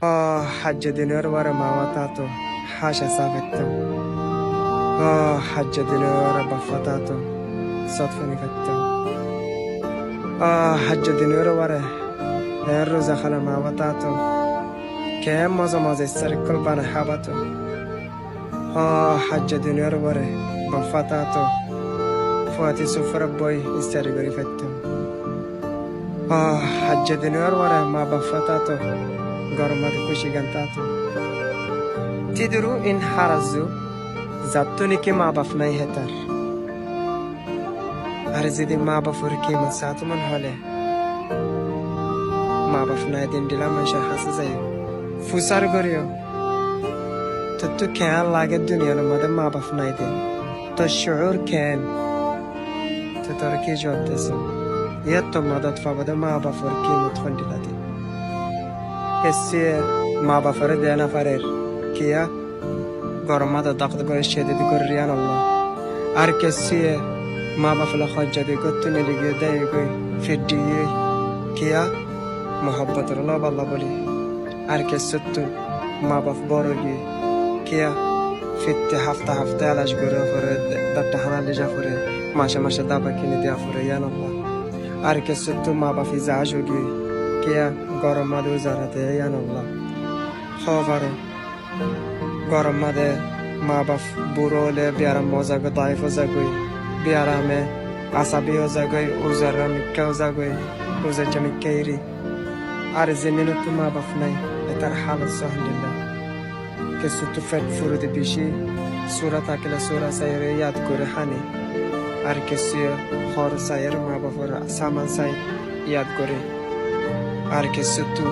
حج دينار ورا ما وطاطو حاشا سافتم حج دينار بفتاتو صدفني فتم حج دينار ورا الروز خلا ما وطاطو كم مزة السرقل بنا حباتو حج دينار ورا بفتاتو فاتي سفر بوي استرقري فتم حج دينار ورا ما بفتاتو গরমাতে খুশি গান্তাতো তিদুরু ইন হারাজু জাত্তুনিকে মা বাপ নাই হেতার আর যদি মা বাপর কি মাসাতমান হলে মা বাপ নাই দিন দিলাম মাসা হাসে যায় ফুসার করিও তো খেয়াল লাগে দুনিয়ার মধ্যে মা বাপ নাই দিন তো শুর খেন তো তোর কি জবাব দিস ইয়াত তো মদত পাবদে মা বাপর কি মুতখন দিলা দিন Kessie ma bafare dena farer kia gormada daqd go shedid gorriyan Allah ar kessie ma bafla khajjade gottune lige day go fediye kia mohabbat Allah balla boli ar kessattu ma baf borogi kia fitte hafta alash gore fore datta hanal jafore masha daba kini dia fore yan Allah ar kessattu ma bafi zajogi kia গরম মাদে জারাতে ইয়ানুল্লাহ খবরে গরম মাদে মা বাপ বুড়ো হলে বিয়ারাম মজা গো দাইফ যাগই বিয়ারামে আসাবি যাগই উজারা মিক্কা যাগই উজার জামিক্কাইরি আর জেনেন তো মা বাপ নাই এটার হালত সাহলিল্লাহ কিছু তো ফেট ফুরুদে বেশি সূরা তাকলা সূরা সাইরে ইয়াদ করে হানি আর কিছু খর সাইর মা বাপর সামান সাই ইয়াদ করে আর কিছু তো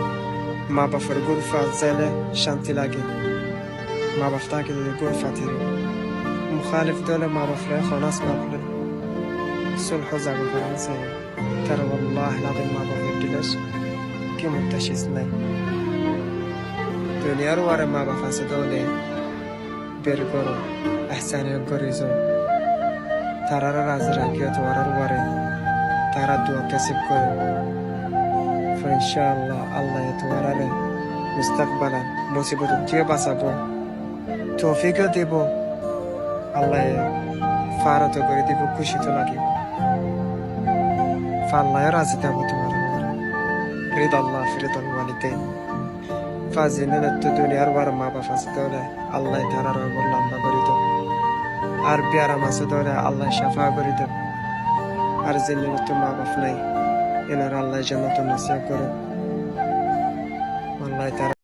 মা বাপের গুরফা চাইলে শান্তি লাগে মা বাপ তাকে গুরফা থেকে মুখালিফ দলে মা বাপরে খনাস বাপরে সুলহ জাগো করান চাই তারা والله লাদে মা বাপের দিলস কি মুতাশিস নাই দুনিয়ার ওয়ারে মা বাপ আছে দলে বের করো এহসানের গরিজো তারার রাজ রাখিও তোমার ওয়ারে তারা দোয়া কাসিব করে ইনশাআল্লাহ আল্লাহ তোমারে মুস্তাকবালা মুসিবত দিয়ে বাঁচাবো তৌফিকও দেব আল্লাহ ফারত করে দেব খুশি তো লাগে আল্লাহ রাজি দেব তোমার রিদ আল্লাহ ফিরদুল ওয়ালিদাইন ফাজিনা তো দুনিয়ার বার মা বাপ আছে তাহলে আল্লাহ তারার লম্বা করে দেব আর বিয়ারা মাসে তাহলে আল্লাহ শাফা করে দেব আর জিন্নে তো মা বাপ নাই এনার আল্লাহ জান্নাতুন নসিব করে আল্লাহ তাআলা